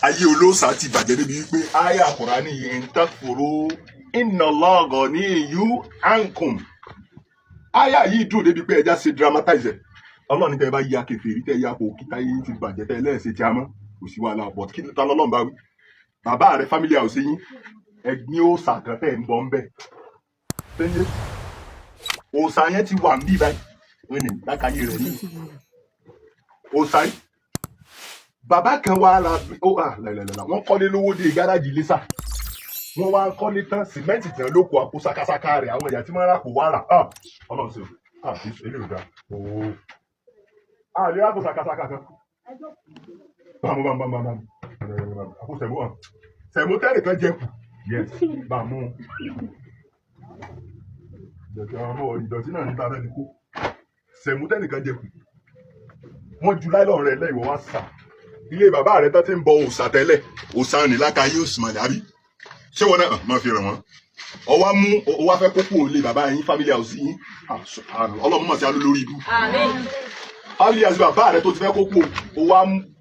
ayé olóòsà ti bàjẹ́ débi wípé àyà Kùránì yìí ń takfuru inna Allaha ghaniyyun ankum. àyà yìí dùn débi pé ẹja ṣe dramatize ẹ̀. Ọlọ́run ní tẹ́ ẹ bá ya kèfèrí tẹ́ ya kò kíta yín ti bàjẹ́ tẹ́ ẹlẹ́ẹ̀ṣẹ̀ tí a mọ́ kò sí wàhálà but kí ta lọ́lọ́run bá wí. bàbá rẹ family house yín ẹgbin òòsà kan tẹ́ ẹ̀ ń bọ̀ ń bẹ̀. òòsà yẹn ti wà ń bí báyìí wọ́n ní lákàyè rẹ̀ ní òòsà yìí. bàbá kan wá ra wọ́n kọ́lé lówó dé gáràjì lẹ́sà wọ́n wá ń kọ́lé tán sìmẹ́ǹtì tán ló kó àpò sakasaka rẹ̀ àwọn ẹ̀yà tí wọ́n rà kó wá rà ọlọ́run ṣe eléyìí ò dáa ooo àlè àpò sakasaka kan bàmú àpò sẹ̀mó tẹ́lẹ̀ kan jẹ́ kù yes bàmú ìdọ̀tí náà níta fẹ́ẹ́ fi kó sẹ̀mó tẹ́lẹ̀ kan jẹ́ kù wọ́n ju láìlọ́ọ̀ rẹ̀ lẹ́yìn wọ́n wá sà ilé bàbá rẹ̀ tó ti ń bọ òòṣà tẹ́lẹ̀ òòṣà ní lákàáyé òsùnmọ̀ dàbí ṣé wọn náà máa fi ràn wọ́n ọwá mú ọwá fẹ́ kókó ilé bàbá yín family house yín ọlọ́mú mọ̀ sí alú lórí ibú family house bàbá rẹ̀ tó ti fẹ́ kókó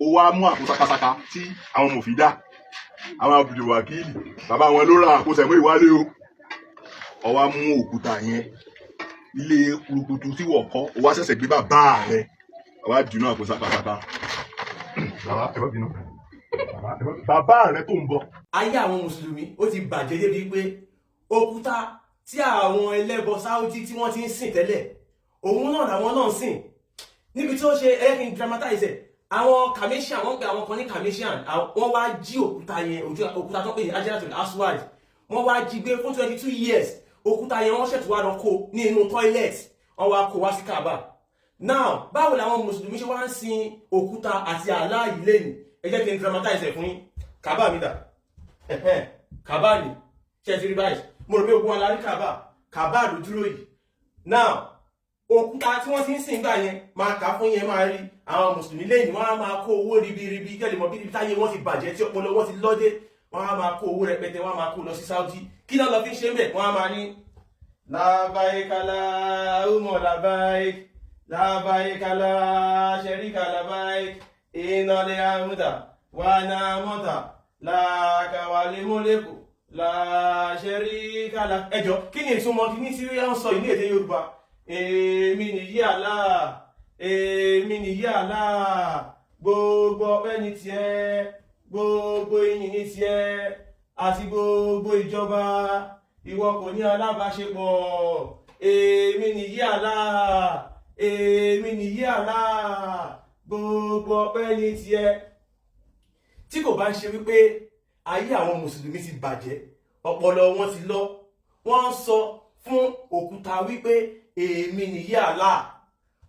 ọwá mú àpò sakasaka tí àwọn mò fi dá àwọn abùdó wákìlì bàbá wọn ló ra àpò sẹ̀mó ìwálé o ọwá mú òkúta yẹn ilé kùrùkùtù tí wọ́n kọ́ ọwá ṣẹ̀ṣẹ̀ gbé bàbá rẹ̀ ọwá dùnú àpò sakasaka bàbá rẹ tó ń bọ̀. ayé àwọn mùsùlùmí ó ti bàjẹ́ débi pé òkúta tí àwọn ẹlẹ́bọ Saudi tí wọ́n ti ń sìn tẹ́lẹ̀ òun náà làwọn náà ń sìn níbi tí ó ṣe ẹ̀kìn dramatize àwọn Kamishan wọ́n pe àwọn kan ní Kamishan wọ́n wá jí òkúta yẹn òkúta tó pè ní Hajaratul Aswad wọ́n wá jí gbé fún 22 years òkúta yẹn wọ́n ṣètò wá lọ kó ní inú toilet wọ́n wá kó wá sí Kaaba. Now báwo làwọn mùsùlùmí ṣe wá ń sin òkúta àti àlá yìí lẹ́nu ẹ jẹ́ kí n dramatize ẹ̀ fún yín. Kaaba mi dà Kaaba ni ṣe ti rí báyìí mo rò pé ogun alárí Kaaba ló dúró yìí. Now òkúta tí wọ́n ti ń sìn gbà yẹn máa kà fún yẹn máa rí àwọn mùsùlùmí lẹ́yìn wọ́n á máa kó owó ribiribi kẹ́lẹ́ mọ́ bí táyé wọ́n ti bàjẹ́ tí ọpọlọ wọ́n ti lọ́dẹ wọ́n á máa kó owó rẹpẹtẹ wọ́n á máa kó lọ sí Saudi kí náà lọ fi ń ṣe mẹ́ wọ́n á máa ní labbaika Allahumma labbaik labbaika la sharika labbaik innal hamda wa ni'mata laka wal mulku la sharika lak. ẹjọ́ kí ni ìtumọ̀ kí ní tí ó ń sọ ní èdè Yorùbá èmi nìyí Allah èmi nìyí Allah gbogbo ọpẹ́ ní tiẹ̀ gbogbo ìyìn ní tiẹ̀ àti gbogbo ìjọba ìwọ kò ní alábàáṣepọ̀ èmi nìyí Allah èmi nìyí Allah gbogbo ọpẹ́ ní tiẹ̀. tí kò bá ń ṣe wípé ayé àwọn mùsùlùmí ti bàjẹ́ ọpọlọ wọn ti lọ wọ́n sọ fún òkúta wípé èmi nìyí Allah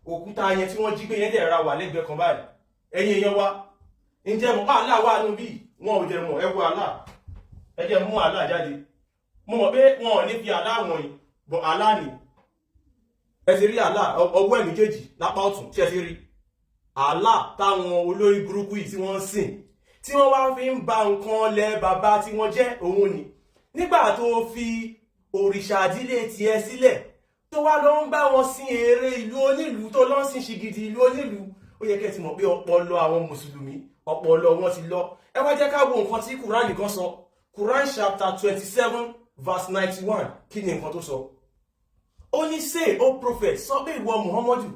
òkúta yẹn tí wọ́n jí gbé yẹn dẹ̀ ra wà lẹ́gbẹ̀ẹ́ kan báyìí ẹ̀yin èèyàn wa ǹjẹ́ mọ̀ Allah wà nù bí wọn ò jẹ́ mọ̀ ẹ wo Allah ẹ jẹ́ mú Allah jáde mo mọ̀ pé wọn ò ní fi Allah wọ̀nyí bọ̀ Allah ni ẹ ti rí Allah ọwọ́ ẹ̀ méjèèjì lápá ọ̀tún tí ẹ ti rí Allah táwọn olórí burúkú yìí tí wọ́n ń sìn tí wọ́n wá fi ń ba nǹkan lẹ bàbá tí wọ́n jẹ́ òun ni nígbà tó fi òrìṣà àdílé tiẹ̀ sílẹ̀ tó wá lọ ń bá wọn sin ère ìlú onílùú tó lọ ń sin ṣìgìdì ìlú onílùú ó yẹ kẹ́ ti mọ̀ pé ọpọlọ àwọn mùsùlùmí ọpọlọ wọn ti lọ. ẹ wá jẹ́ ká wo nǹkan tí Quran nìkan sọ Quran chapter 27 verse 91 kí ni nǹkan tó sọ. ó ní say o prophet sọ pé ìwọ Muhammadu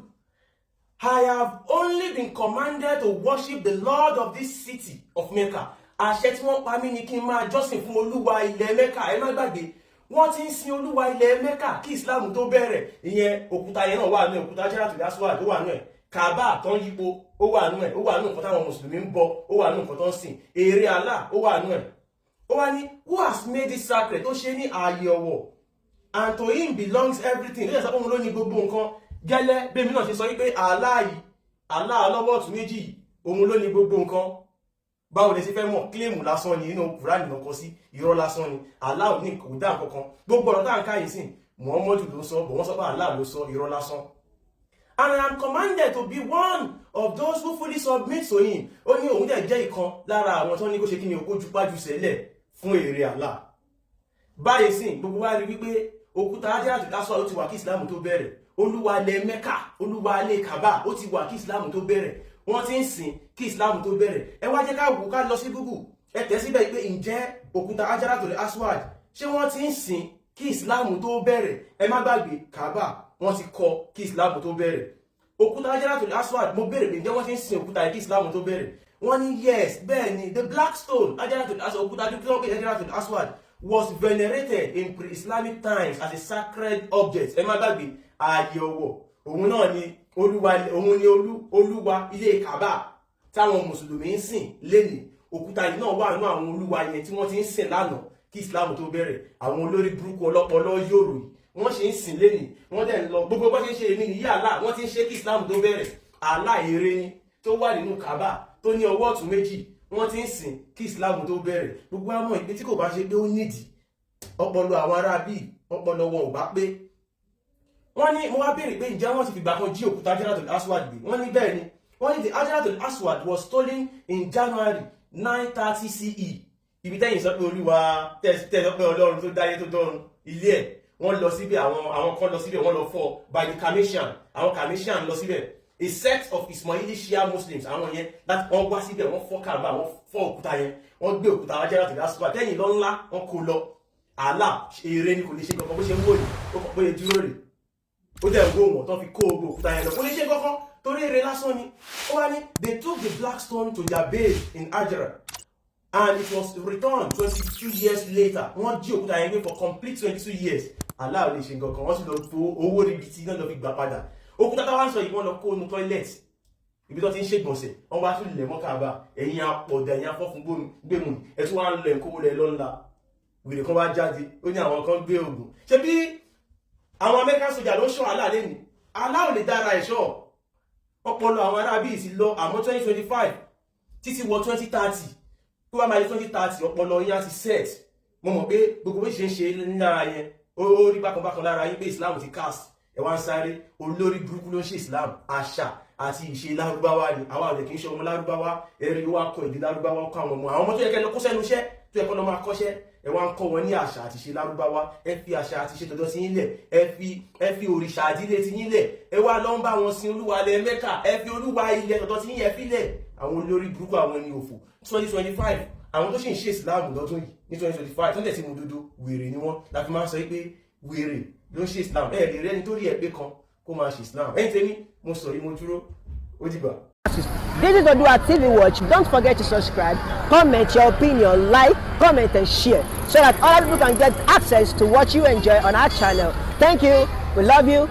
I have only been commanded to worship the Lord of this city of Mecca. àṣẹ tí wọ́n pa mí ni kí n máa jọ́sìn fún olúwa ilẹ̀ Mecca. ẹ má gbàgbé wọ́n ti ń sin olúwa ilẹ̀ Mecca kí Islam tó bẹ̀rẹ̀. ìyẹn òkúta yẹn náà wà nù ẹ̀ òkúta Hajaratul Aswad tó wà nù ẹ̀ Kaaba tó ń yípo ó wà nù ẹ̀ ó wà nù nǹkan táwọn mùsùlùmí ń bọ ó wà nù nǹkan tó ń sìn ère Allah ó wà nù ẹ̀. ó wá ní who has made it sacred tó ṣe ní ààyè ọ̀wọ̀ and to him belongs everything lóye sábà òun ló ní gbogbo nǹkan gẹ́lẹ́ bẹ́ẹ̀ mi náà ṣe sọ wípé Allah yìí Allah ọlọ́wọ́ ọ̀tún méjì òun ló ní gbogbo nǹkan. báwo lè ṣe fẹ́ mọ̀ kílèmù lásán ni inú Kùránì náà kọ sí irọ́ lásán ni Allah ò ní kò dá kankan gbogbo ọ̀rọ̀ tá à ń ká yìí sìn Muhammadu ló sọ bọ̀ wọ́n sọ pé Allah ló sọ irọ́ lásán. And I am commanded to be one of those who fully submit to him. ó ní òun dẹ̀ jẹ́ ìkan lára àwọn tó ní kó ṣe kí ni ogójú pájú sẹ́lẹ̀ fún ère Allah. báyìí sìn gbogbo wa rí wípé òkúta Hajaratul Aswad ó ti wà kí Islam tó bẹ̀rẹ̀ olúwa ilẹ̀ Mẹ́kà olúwa ilẹ̀ Kaaba ó ti wà kí Islam tó bẹ̀rẹ̀ wọ́n ti ń sìn kí Islam tó bẹ̀rẹ̀. Ẹ wá jẹ́ ká wò ká lọ sí Google ẹ tẹ̀ síbẹ̀ pé ǹjẹ́ òkúta Hajaratul Aswad ṣé wọ́n ti ń sìn kí Islam tó bẹ̀rẹ̀. Ẹ má gbàgbé Kaaba wọ́n ti kọ́ kí Islam tó bẹ̀rẹ̀. Òkúta Hajaratul Aswad mo béèrè pé ǹjẹ́ wọ́n ti ń sìn òkúta yìí kí Islam tó bẹ̀rẹ̀. Wọ́n ní yes bẹ́ẹ̀ ni the black stone Hajaratul Aswad òkúta tí wọ́n pè ní Hajaratul Aswad was venerated in pre-Islamic times as a sacred object. Ẹ má gbàgbé ààyè ọ̀wọ̀ òun náà ni olúwa ilé Kaaba táwọn mùsùlùmí ń sìn lénìí. Òkúta yìí náà wà nínú àwọn olúwa yẹn tí wọ́n ti ń sìn lánàá kí Islam tó bẹ̀rẹ̀. Àwọn olórí burúkú ọlọ́pọlọ yòrò yìí wọ́n ṣe ń sìn lénìí wọ́n dẹ̀ ń lọ gbogbo bó ṣe ń ṣe èmi nìyí Allah wọ́n ti ń ṣe kí Islam tó bẹ̀rẹ̀. Allah ère ni tó wà nínú Kaaba tó ní ọwọ́ ọ̀tún méjì wọ́n ti ń sìn kí Islam tó bẹ̀rẹ̀. Gbogbo àmọ́ ìpè tí kò bá ṣe pé ó nídìí ọpọlọ àwọn ará bíi ọpọlọ wọn ò bá pé. Wọ́n ní mo wá béèrè pé ǹjẹ́ wọ́n ti fìgbà kan jí òkúta Hajaratul Aswad gbé. Wọ́n ní bẹ́ẹ̀ ni wọ́n ní the Hajaratul Aswad was stolen in January 930 CE. Ibi tẹ́yìn sọ pé olúwa tẹ́ sọ pé ọlọ́run tó dáyé tó dọ́run ilé ẹ̀ wọ́n lọ síbẹ̀ àwọn kan lọ síbẹ̀ wọ́n lọ fọ́ by the Kameshan àwọn Kameshan lọ síbẹ̀ a sect of Ismaili Shia Muslims àwọn yẹn láti wọ́n wá síbẹ̀ wọ́n fọ́ Kaaba wọ́n fọ́ òkúta yẹn wọ́n gbé òkúta Hajaratul Aswad tẹ́yìn lọ ńlá wọ́n kó lọ. Allah ère ni kò lè ṣe kankan bó ṣe ń wò ní ó kàn bóyá dúró rè ó dẹ̀ ń wò wọ́n tó fi kó ogun òkúta yẹn lọ kò lè ṣe kankan torí ère lásán ni. Ó wá ní they took the black stone to their base in Hajra and it was returned 22 years later. Wọ́n jí òkúta yẹn gbé for complete 22 years. Allah ò lè ṣe kankan wọ́n sì lọ fo owó níbi tí náà lọ fi gbà padà. Òkúta táwa ń sọ yìí wọ́n lọ kó nu toilet ibi tó ti ń ṣègbọ̀nsẹ̀ wọ́n wá tún lẹ̀ mọ́ Kaaba ẹ̀yin apọ̀dà ẹ̀yin afọ́fún gbẹ̀mù ẹ̀ tún wá ń lẹ̀ kówó lẹ̀ lọ́nla wèrè kan wá jáde ó ní àwọn kan gbé ogun. Ṣé bí àwọn American soldier ló ṣọ́ Allah lẹ́nu Allah ò lè dára ẹ̀ṣọ́ ọpọlọ àwọn ará bíi ti lọ àmọ́ 2025 títí wọ 2030 tó bá máa di 2030 ọpọlọ yín á ti set. Mo mọ̀ pé gbogbo bó ṣe ń ṣe lára yẹn ó rí bákan lára yín pé Islam ti cast ẹ̀ wá ń sáré olórí burúkú ló ń ṣe Islam àṣà àti ìṣe lárúbáwá ni àwa ò lè kí ń ṣe ọmọ lárúbáwá ẹ̀rí wa kọ èdè lárúbáwá kọ àwọn ọmọ tó yẹ kẹ́ lọ kó sẹ́nu iṣẹ́ tó yẹ kọ́ lọ máa kọ́ṣẹ́ ẹ wá ń kọ́ wọn ní àṣà àti ìṣe lárúbáwá ẹ fi àṣà àti ìṣe tọ̀dọ̀ sí yín lẹ̀ ẹ fi òrìṣà àdílé ti yín lẹ̀ ẹ wá lọ ń bá wọn sin olúwa ilẹ̀ Mẹ́kà ẹ fi olúwa ilẹ̀ tọ̀dọ̀ sí yín ẹ fi lẹ̀. Àwọn olórí burúkú àwọn ẹni òfò 2025 àwọn tó sì ń ṣe Islam lọ́dún yìí ní 2025 tó ń tẹ̀ sí mu dúdú wèrè ni wọ́n la fi máa ń sọ pé wèrè ló ń ṣe Islam ẹ lè rẹ́ni tó rí ẹ pé kan kó máa ṣe Islam. Ẹ̀yin tèmi mo sọ yìí mo dúró ó dìgbà. This is Oodua TV Watch. Don't forget to subscribe, comment your opinion, like, comment and share so that other people can get access to what you enjoy on our channel. Thank you. We love you.